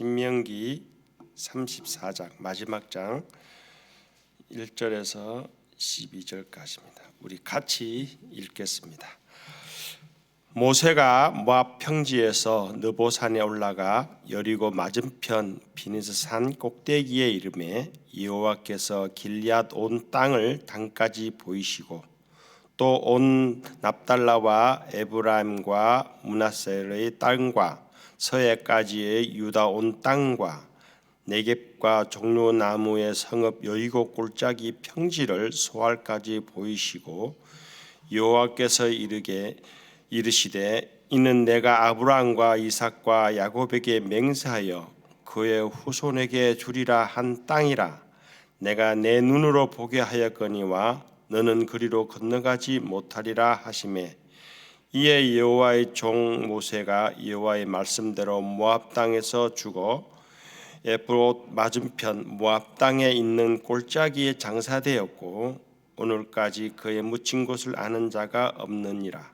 신명기 34장 마지막 장 1절에서 12절까지입니다. 우리 같이 읽겠습니다. 모세가 모압 평지에서 느보산에 올라가 여리고 맞은편 비느스산 꼭대기에 이르매 여호와께서 길앗 온 땅을 단까지 보이시고 또 온 납달라와 에브라임과 므낫세의 땅과 서해까지의 유다 온 땅과 네겝과 종려나무의 성읍 여리고 골짜기 평지를 소알까지 보이시고 여호와께서 이르시되 이는 내가 아브라함과 이삭과 야곱에게 맹세하여 그의 후손에게 주리라 한 땅이라. 내가 내 눈으로 보게 하였거니와 너는 그리로 건너가지 못하리라 하시매 이에 여호와의 종 모세가 여호와의 말씀대로 모압 땅에서 죽어 에브롯 맞은편 모압 땅에 있는 골짜기에 장사되었고 오늘까지 그의 묻힌 곳을 아는 자가 없느니라.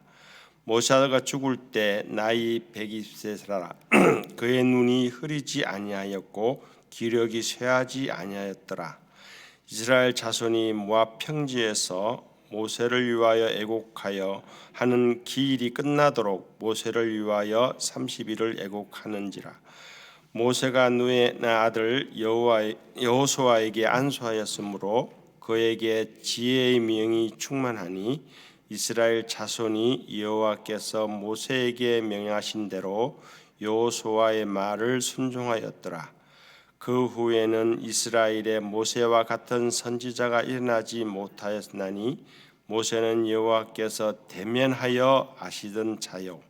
모세가 죽을 때 나이 120세라. 그의 눈이 흐리지 아니하였고 기력이 쇠하지 아니하였더라. 이스라엘 자손이 모압 평지에서 모세를 위하여 애곡하여 하는 기일이 끝나도록 모세를 위하여 30일을 애곡하는지라. 모세가 누의 아들 여호수아에게 안수하였으므로 그에게 지혜의 명이 충만하니 이스라엘 자손이 여호와께서 모세에게 명하신 대로 여호수아의 말을 순종하였더라. 그 후에는 이스라엘에 모세와 같은 선지자가 일어나지 못하였나니 모세는 여호와께서 대면하여 아시던 자요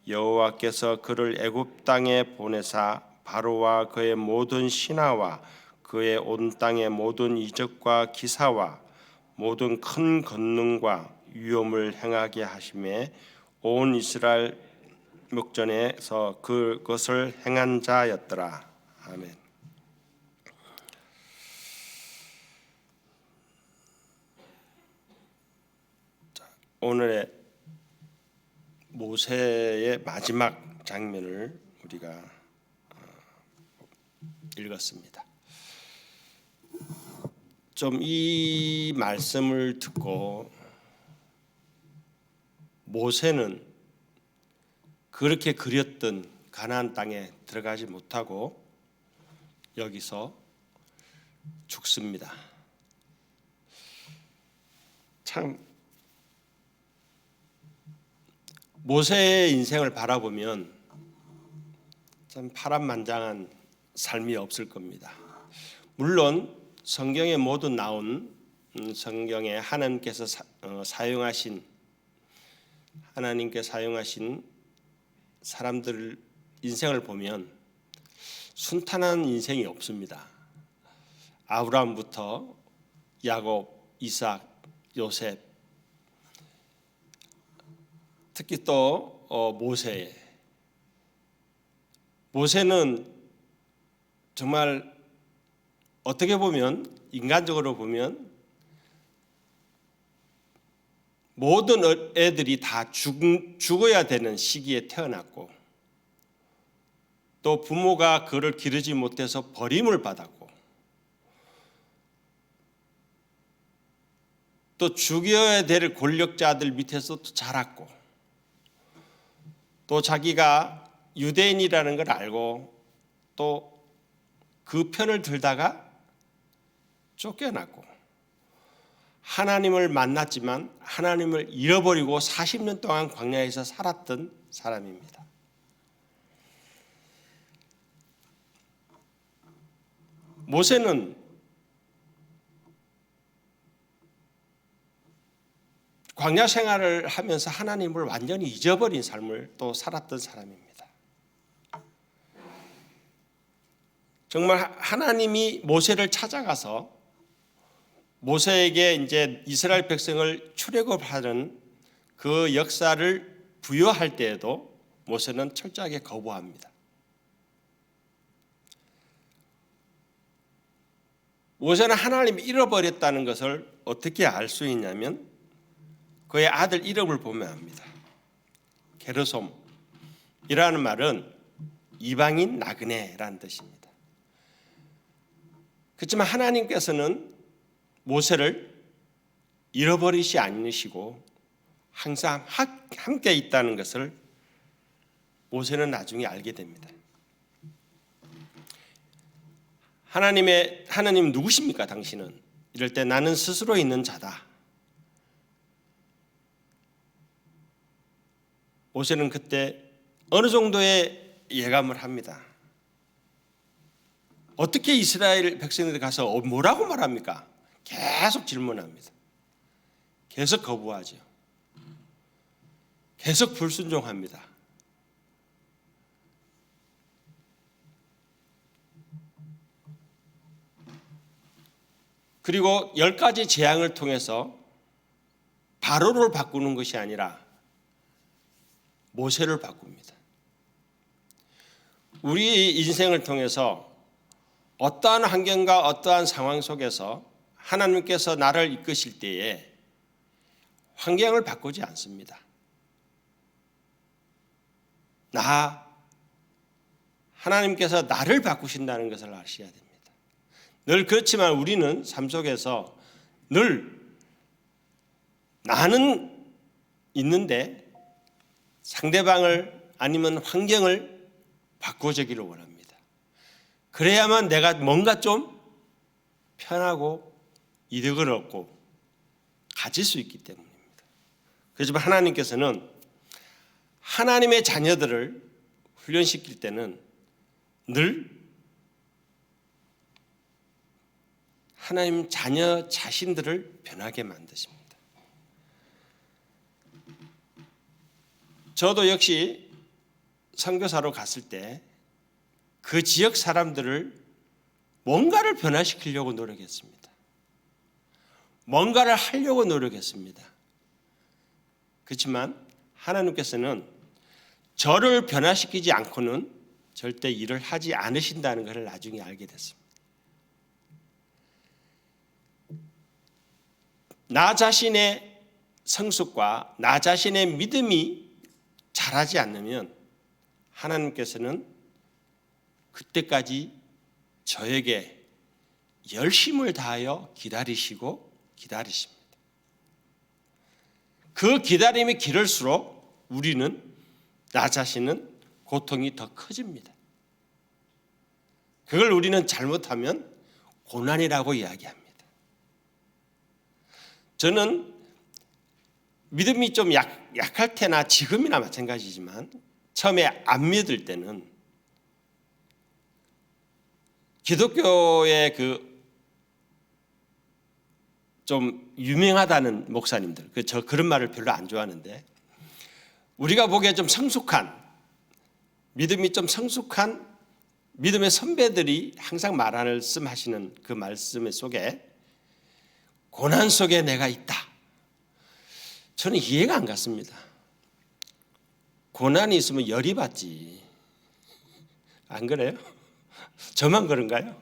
여호와께서 그를 애굽 땅에 보내사 바로와 그의 모든 신하와 그의 온 땅의 모든 이적과 기사와 모든 큰 권능과 위엄을 행하게 하심에 온 이스라엘 목전에서 그것을 행한 자였더라. 아멘. 오늘의 모세의 마지막 장면을 우리가 읽었습니다. 좀 이 말씀을 듣고 모세는 그렇게 그렸던 가나안 땅에 들어가지 못하고 여기서 죽습니다. 참 모세의 인생을 바라보면 참 파란만장한 삶이 없을 겁니다. 물론 성경에 모두 나온 성경에 하나님께서 사용하신 사람들 인생을 보면 순탄한 인생이 없습니다. 아브라함부터 야곱, 이삭, 요셉, 특히 또 모세는 정말 어떻게 보면 인간적으로 보면 모든 애들이 다 죽어야 되는 시기에 태어났고 또 부모가 그를 기르지 못해서 버림을 받았고 또 죽여야 될 권력자들 밑에서 또 자랐고 또 자기가 유대인이라는 걸 알고 또 그 편을 들다가 쫓겨났고 하나님을 만났지만 하나님을 잃어버리고 40년 동안 광야에서 살았던 사람입니다. 모세는 광야 생활을 하면서 하나님을 완전히 잊어버린 삶을 또 살았던 사람입니다. 정말 하나님이 모세를 찾아가서 모세에게 이제 이스라엘 백성을 출애굽하는 그 역사를 부여할 때에도 모세는 철저하게 거부합니다. 모세는 하나님을 잃어버렸다는 것을 어떻게 알 수 있냐면 그의 아들 이름을 보면 압니다. 게르솜이라는 말은 이방인 나그네라는 뜻입니다. 그렇지만 하나님께서는 모세를 잃어버리지 않으시고 항상 함께 있다는 것을 모세는 나중에 알게 됩니다. 하나님 누구십니까 당신은? 이럴 때 나는 스스로 있는 자다. 모세는 그때 어느 정도의 예감을 합니다. 어떻게 이스라엘 백성들이 가서 뭐라고 말합니까? 계속 질문합니다. 계속 거부하죠. 계속 불순종합니다. 그리고 10가지 재앙을 통해서 바로를 바꾸는 것이 아니라 모세를 바꿉니다. 우리 인생을 통해서 어떠한 환경과 어떠한 상황 속에서 하나님께서 나를 이끄실 때에 환경을 바꾸지 않습니다. 하나님께서 나를 바꾸신다는 것을 아셔야 됩니다. 늘 그렇지만 우리는 삶 속에서 늘 나는 있는데 상대방을 아니면 환경을 바꿔주기를 원합니다. 그래야만 내가 뭔가 좀 편하고 이득을 얻고 가질 수 있기 때문입니다. 그렇지만 하나님께서는 하나님의 자녀들을 훈련시킬 때는 늘 하나님 자녀 자신들을 변하게 만드십니다. 저도 역시 선교사로 갔을 때 그 지역 사람들을 뭔가를 변화시키려고 노력했습니다. 뭔가를 하려고 노력했습니다. 그렇지만 하나님께서는 저를 변화시키지 않고는 절대 일을 하지 않으신다는 것을 나중에 알게 됐습니다. 나 자신의 성숙과 나 자신의 믿음이 자라지 않으면 하나님께서는 그때까지 저에게 열심을 다하여 기다리십니다. 그 기다림이 길을수록 나 자신은 고통이 더 커집니다. 그걸 우리는 잘못하면 고난이라고 이야기합니다. 저는 믿음이 좀 약할 때나 지금이나 마찬가지지만 처음에 안 믿을 때는 기독교의 좀 유명하다는 목사님들, 저 그런 말을 별로 안 좋아하는데 우리가 보기에 좀 믿음이 좀 성숙한 믿음의 선배들이 항상 말씀하시는 그 말씀 속에 고난 속에 내가 있다. 저는 이해가 안 갔습니다. 고난이 있으면 열이 받지. 안 그래요? 저만 그런가요?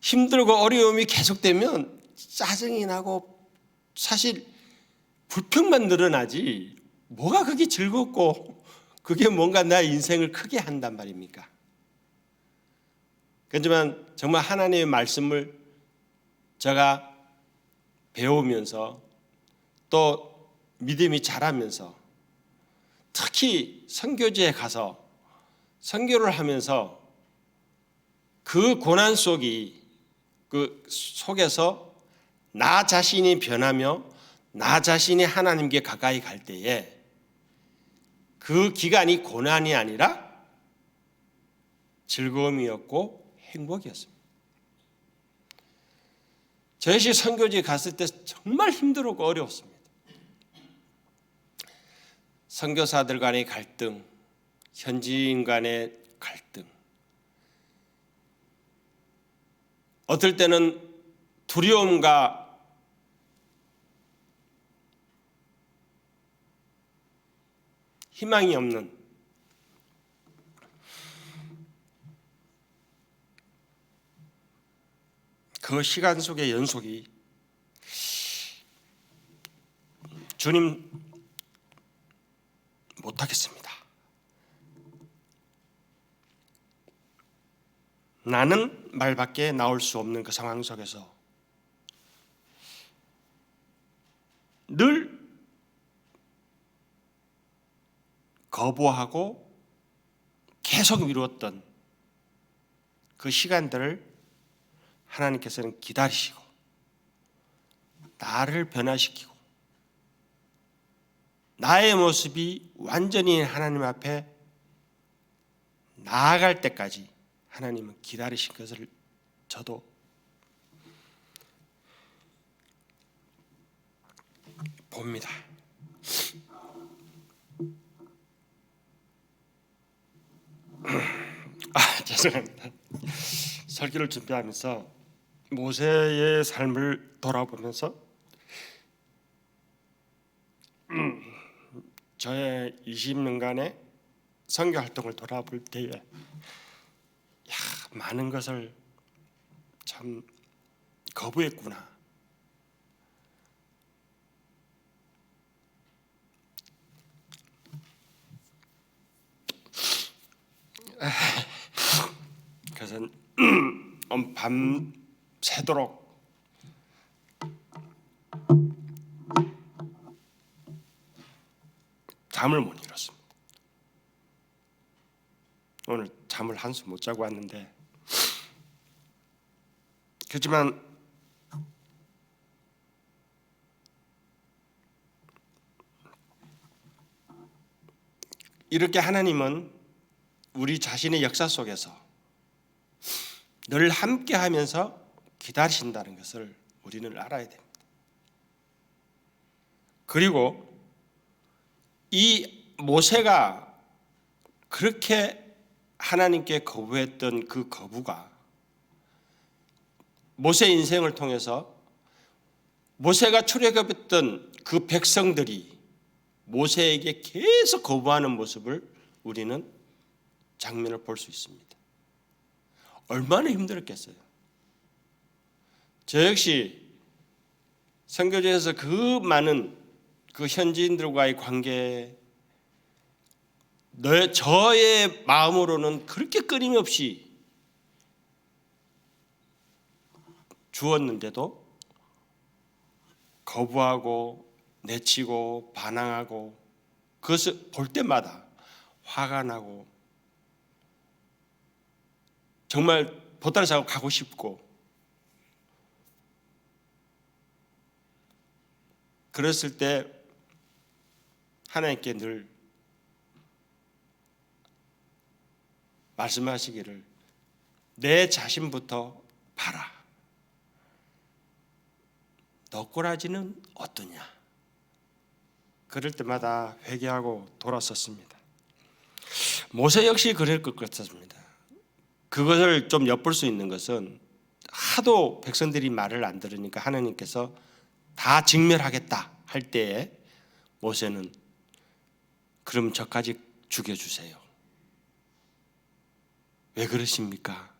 힘들고 어려움이 계속되면 짜증이 나고 사실 불평만 늘어나지 뭐가 그게 즐겁고 그게 뭔가 나의 인생을 크게 한단 말입니까? 그렇지만 정말 하나님의 말씀을 제가 배우면서 또 믿음이 자라면서 특히 선교지에 가서 선교를 하면서 그 고난 속에서 나 자신이 변하며 나 자신이 하나님께 가까이 갈 때에 그 기간이 고난이 아니라 즐거움이었고 행복이었습니다. 저희 선교지에 갔을 때 정말 힘들었고 어려웠습니다. 선교사들 간의 갈등, 현지인 간의 갈등, 어떨 때는 두려움과 희망이 없는 그 시간 속의 연속이 주님 못하겠습니다. 나는 말밖에 나올 수 없는 그 상황 속에서 늘 거부하고 계속 미루었던 그 시간들을 하나님께서는 기다리시고 나를 변화시키고 나의 모습이 완전히 하나님 앞에 나아갈 때까지 하나님은 기다리신 것을 저도 봅니다. 죄송합니다. 설교를 준비하면서 모세의 삶을 돌아보면서 저의 20년간의 선교 활동을 돌아볼 때에 많은 것을 참 거부했구나. 그래서 밤새도록 잠을 못 이뤘습니다. 오늘 잠을 한숨 못 자고 왔는데, 그렇지만 이렇게 하나님은 우리 자신의 역사 속에서 늘 함께하면서 기다리신다는 것을 우리는 알아야 됩니다. 그리고 이 모세가 그렇게 하나님께 거부했던 그 거부가 모세 인생을 통해서 모세가 출애굽했던 그 백성들이 모세에게 계속 거부하는 모습을 우리는 장면을 볼 수 있습니다. 얼마나 힘들었겠어요. 저 역시 선교지에서 그 많은 그 현지인들과의 관계, 저의 마음으로는 그렇게 끊임없이 주었는데도 거부하고 내치고 반항하고 그것을 볼 때마다 화가 나고 정말 보따리 싸고 가고 싶고, 그랬을 때 하나님께 늘 말씀하시기를 내 자신부터 봐라. 너 꼬라지는 어떠냐. 그럴 때마다 회개하고 돌아섰습니다. 모세 역시 그럴 것 같습니다. 그것을 좀 엿볼 수 있는 것은 하도 백성들이 말을 안 들으니까 하나님께서 다 직멸하겠다 할 때에 모세는 그럼 저까지 죽여주세요. 왜 그러십니까?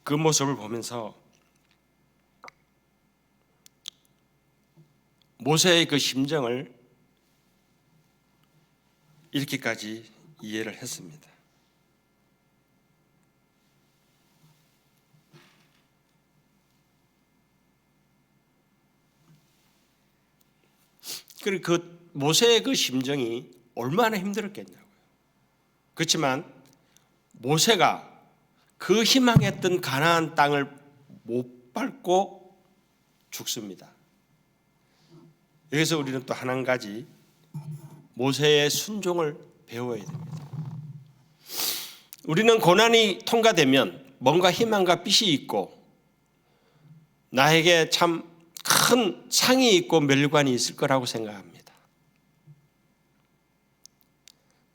그 모습을 보면서 모세의 그 심정을 이렇게까지 이해를 했습니다. 그리고 그 모세의 그 심정이 얼마나 힘들었겠냐고요. 그렇지만 모세가 그 희망했던 가나안 땅을 못 밟고 죽습니다. 여기서 우리는 또 한 가지 모세의 순종을 배워야 됩니다. 우리는 고난이 통과되면 뭔가 희망과 빛이 있고 나에게 참 큰 상이 있고 멸관이 있을 거라고 생각합니다.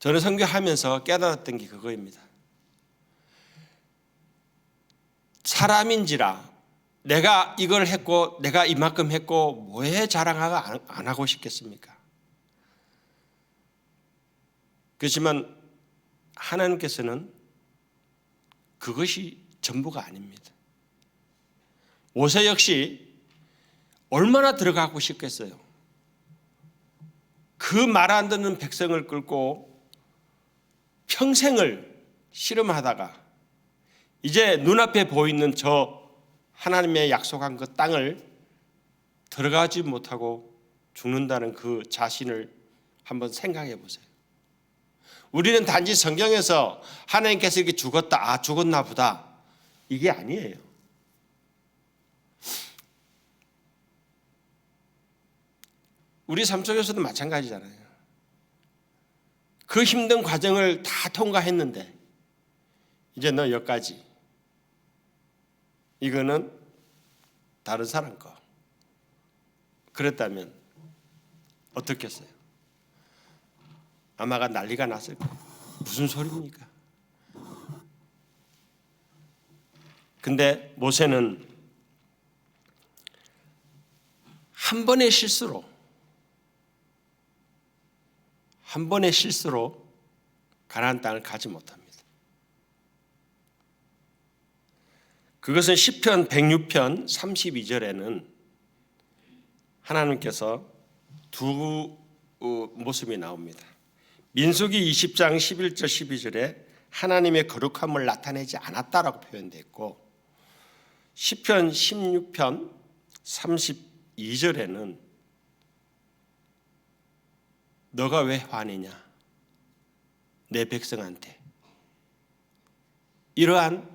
저는 선교하면서 깨달았던 게 그거입니다. 사람인지라 내가 이걸 했고 내가 이만큼 했고 뭐에 자랑하고 안 하고 싶겠습니까? 그렇지만 하나님께서는 그것이 전부가 아닙니다. 모세 역시 얼마나 들어가고 싶겠어요. 그 말 안 듣는 백성을 끌고 평생을 씨름하다가 이제 눈앞에 보이는 저 하나님의 약속한 그 땅을 들어가지 못하고 죽는다는 그 자신을 한번 생각해 보세요. 우리는 단지 성경에서 하나님께서 이렇게 죽었다, 아 죽었나 보다, 이게 아니에요. 우리 삶 속에서도 마찬가지잖아요. 그 힘든 과정을 다 통과했는데 이제 너 여기까지, 이거는 다른 사람 거, 그랬다면 어떻겠어요? 아마가 난리가 났을 거예요. 무슨 소리입니까? 근데 모세는 한 번의 실수로 가나안 땅을 가지 못합니다. 그것은 시편 106편 32절에는 하나님께서 두 모습이 나옵니다. 민수기 20장 11절 12절에 하나님의 거룩함을 나타내지 않았다라고 표현되어 있고, 시편 16편 32절에는 너가 왜 화내냐 내 백성한테, 이러한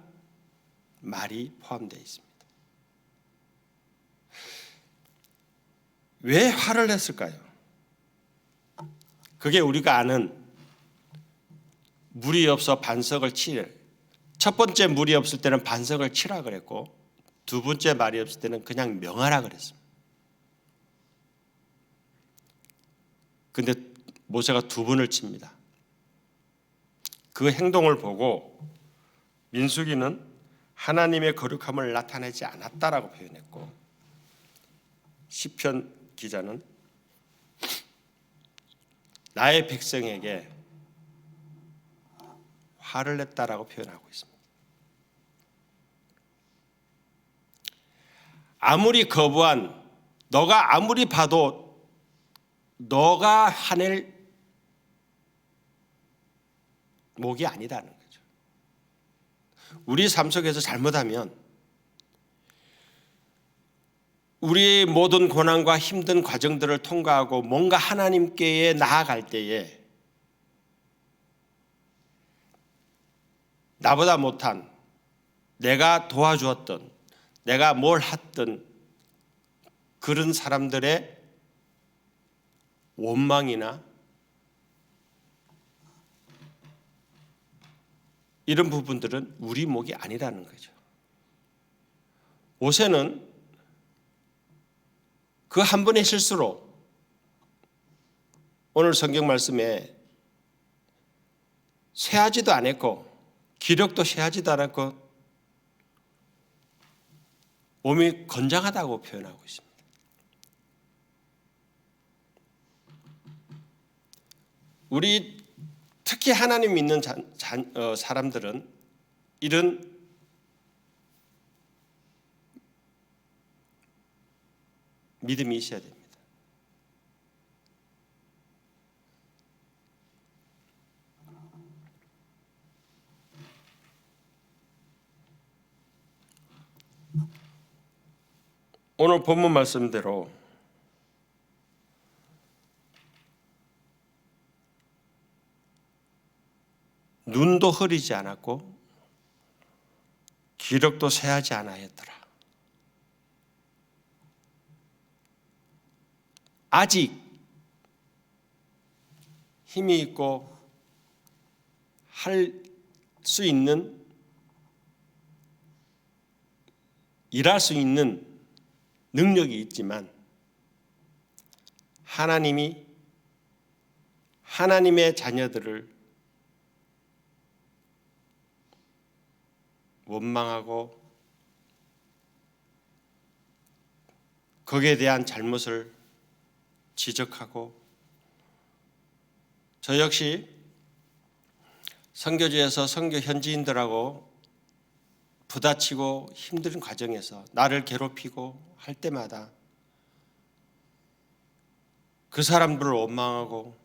말이 포함되어 있습니다. 왜 화를 냈을까요? 그게 우리가 아는 물이 없어 반석을 치라. 첫 번째 물이 없을 때는 반석을 치라 그랬고, 두 번째 말이 없을 때는 그냥 명하라 그랬습니다. 근데 모세가 두 번을 칩니다. 그 행동을 보고 민수기는 하나님의 거룩함을 나타내지 않았다라고 표현했고, 시편 기자는 나의 백성에게 화를 냈다라고 표현하고 있습니다. 아무리 거부한, 너가 아무리 봐도 너가 화낼 목이 아니라는 거죠. 우리 삶 속에서 잘못하면 우리의 모든 고난과 힘든 과정들을 통과하고 뭔가 하나님께 나아갈 때에 나보다 못한, 내가 도와주었던, 내가 뭘 했던 그런 사람들의 원망이나 이런 부분들은 우리 목이 아니라는 거죠. 모세는 그 한 번의 실수로 오늘 성경 말씀에 쇠하지도 않았고 기력도 쇠하지도 않았고 몸이 건장하다고 표현하고 있습니다. 우리 특히 하나님 믿는 사람들은 이런 믿음이 있어야 됩니다. 오늘 본문 말씀대로 눈도 흐리지 않았고 기력도 쇠하지 아니하였더라. 아직 힘이 있고 할 수 있는, 일할 수 있는 능력이 있지만 하나님이 하나님의 자녀들을 원망하고 거기에 대한 잘못을 지적하고, 저 역시 선교지에서 선교 현지인들하고 부딪히고 힘든 과정에서 나를 괴롭히고 할 때마다 그 사람들을 원망하고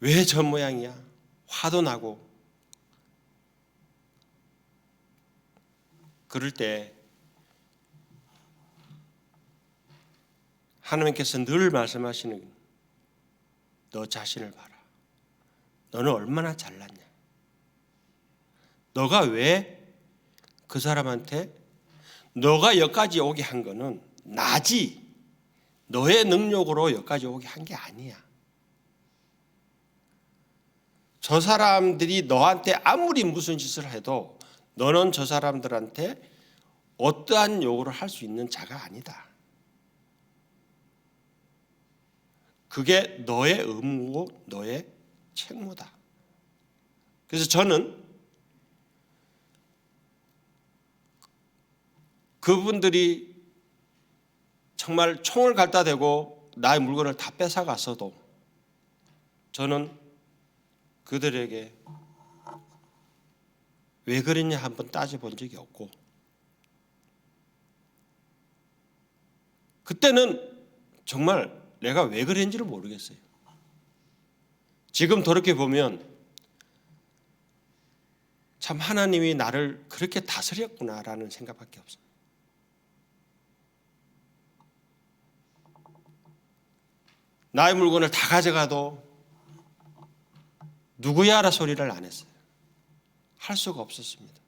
왜 저 모양이야? 화도 나고. 그럴 때 하나님께서 늘 말씀하시는 너 자신을 봐라. 너는 얼마나 잘났냐? 너가 왜 그 사람한테 너가 여기까지 오게 한 거는 나지 너의 능력으로 여기까지 오게 한 게 아니야. 저 사람들이 너한테 아무리 무슨 짓을 해도 너는 저 사람들한테 어떠한 요구를 할 수 있는 자가 아니다. 그게 너의 의무고 너의 책무다. 그래서 저는 그분들이 정말 총을 갖다 대고 나의 물건을 다 뺏어갔어도 저는 그들에게 왜 그랬냐 한번 따져본 적이 없고, 그때는 정말 내가 왜 그랬는지를 모르겠어요. 지금 돌이켜 보면 참 하나님이 나를 그렇게 다스렸구나라는 생각밖에 없어요. 나의 물건을 다 가져가도 누구야라 소리를 안 했어요. 할 수가 없었습니다.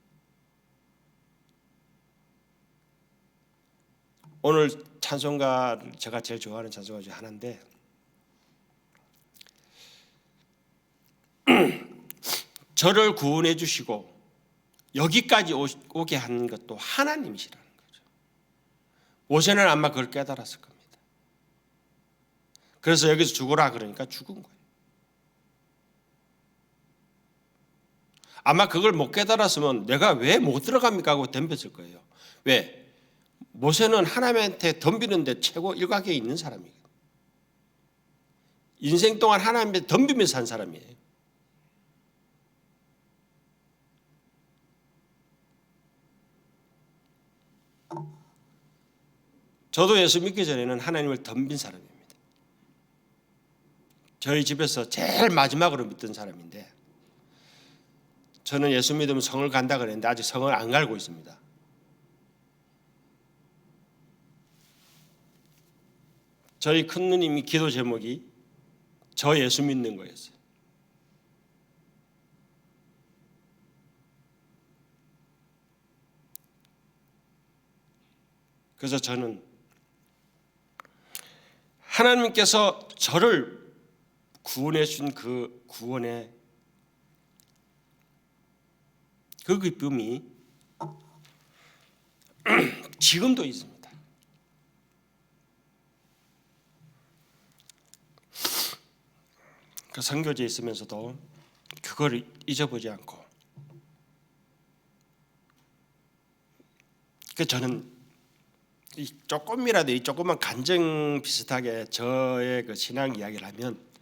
오늘 찬송가 제가 제일 좋아하는 찬송가 중에 하나인데 저를 구원해 주시고 여기까지 오게 한 것도 하나님이시라는 거죠. 모세는 아마 그걸 깨달았을 겁니다. 그래서 여기서 죽으라 그러니까 죽은 거예요. 아마 그걸 못 깨달았으면 내가 왜 못 들어갑니까 하고 덤볐을 거예요. 왜? 모세는 하나님한테 덤비는데 최고 일각에 있는 사람이에요. 인생 동안 하나님한테 덤비면서 산 사람이에요. 저도 예수 믿기 전에는 하나님을 덤빈 사람입니다. 저희 집에서 제일 마지막으로 믿던 사람인데 저는 예수 믿으면 성을 간다 그랬는데 아직 성을 안 갈고 있습니다. 저희 큰 누님이 기도 제목이 저 예수 믿는 거였어요. 그래서 저는 하나님께서 저를 구원해 준 그 구원의 그 기쁨이 지금도 있습니다. 그 선교지에 있으면서도 그걸 잊어보지 않고, 그 저는 조금이라도 이 조그만 간증 비슷하게 저의 그 신앙 이야기를 하면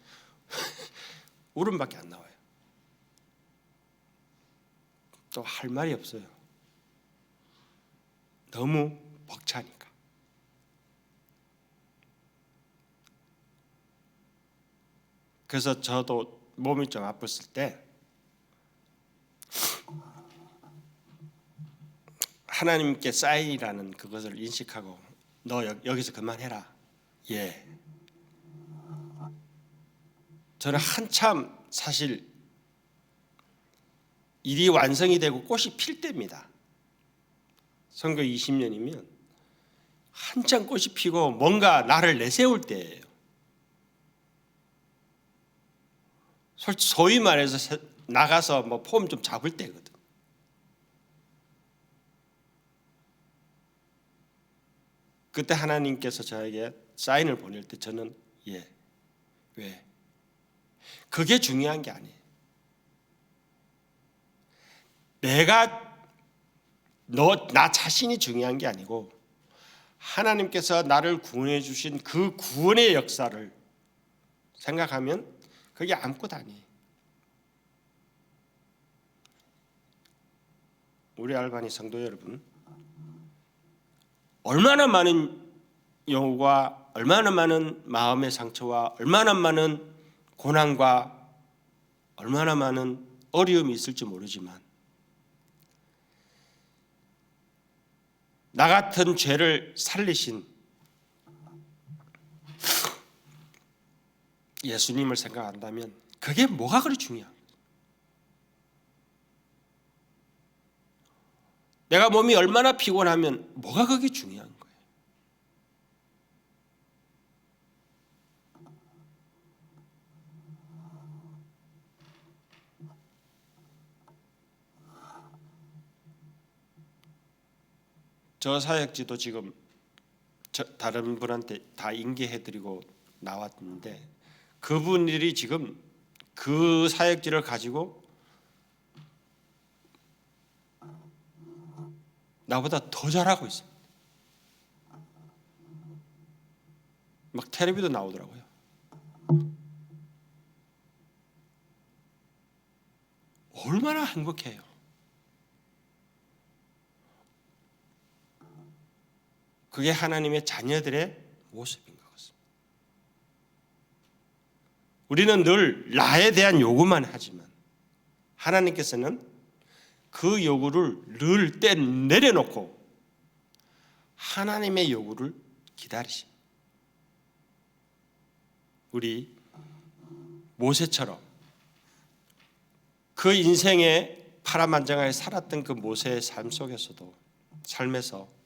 울음밖에 안 나와요. 또 할 말이 없어요. 너무 벅차니까. 그래서 저도 몸이 좀 아팠을 때 하나님께 사인이라는 그것을 인식하고 너 여기서 그만해라. 예. 저는 한참 사실 일이 완성이 되고 꽃이 필 때입니다. 선거 20년이면 한참 꽃이 피고 뭔가 나를 내세울 때예요. 소위 말해서 나가서 뭐 폼 좀 잡을 때거든. 그때 하나님께서 저에게 사인을 보낼 때 저는 예. 왜? 그게 중요한 게 아니에요. 나 자신이 중요한 게 아니고 하나님께서 나를 구원해 주신 그 구원의 역사를 생각하면 그게 아무것도 아니에요. 우리 알바니 성도 여러분, 얼마나 많은 요구와 얼마나 많은 마음의 상처와 얼마나 많은 고난과 얼마나 많은 어려움이 있을지 모르지만 나 같은 죄를 살리신 예수님을 생각한다면 그게 뭐가 그리 중요한 거예요? 내가 몸이 얼마나 피곤하면 뭐가 그게 중요한 거예요? 저 사역지도 지금 다른 분한테 다 인계해드리고 나왔는데 그분들이 지금 그 사역지를 가지고 나보다 더 잘하고 있습니다. 막 텔레비도 나오더라고요. 얼마나 행복해요. 그게 하나님의 자녀들의 모습인 것 같습니다. 우리는 늘 나에 대한 요구만 하지만 하나님께서는 그 요구를 늘 내려놓고 하나님의 요구를 기다리십니다. 우리 모세처럼 그 인생에 파란만장하게 살았던 그 모세의 삶에서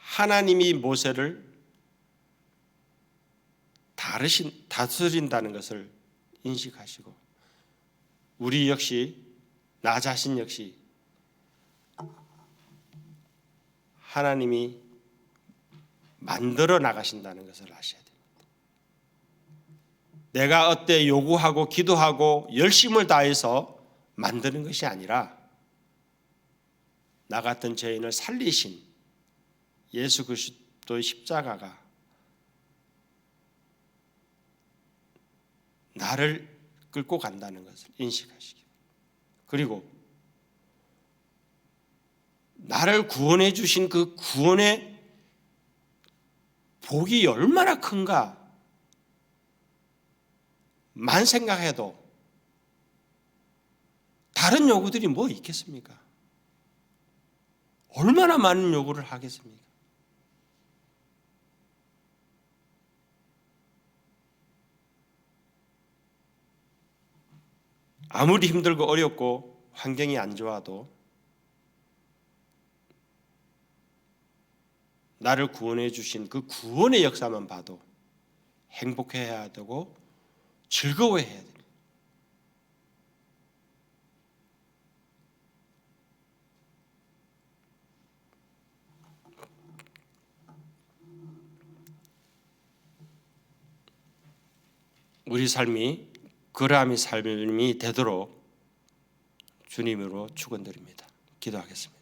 하나님이 모세를 다스린다는 것을 인식하시고 우리 역시 나 자신 역시 하나님이 만들어 나가신다는 것을 아셔야 됩니다. 내가 어때 요구하고 기도하고 열심을 다해서 만드는 것이 아니라 나 같은 죄인을 살리신 예수 그리스도의 십자가가 나를 끌고 간다는 것을 인식하시기. 그리고 나를 구원해 주신 그 구원의 복이 얼마나 큰가 만 생각해도 다른 요구들이 뭐 있겠습니까? 얼마나 많은 요구를 하겠습니까? 아무리 힘들고 어렵고 환경이 안 좋아도 나를 구원해 주신 그 구원의 역사만 봐도 행복해야 되고 즐거워해야 됩니다. 우리 삶이 그러함의 삶이 되도록 주님으로 축원드립니다. 기도하겠습니다.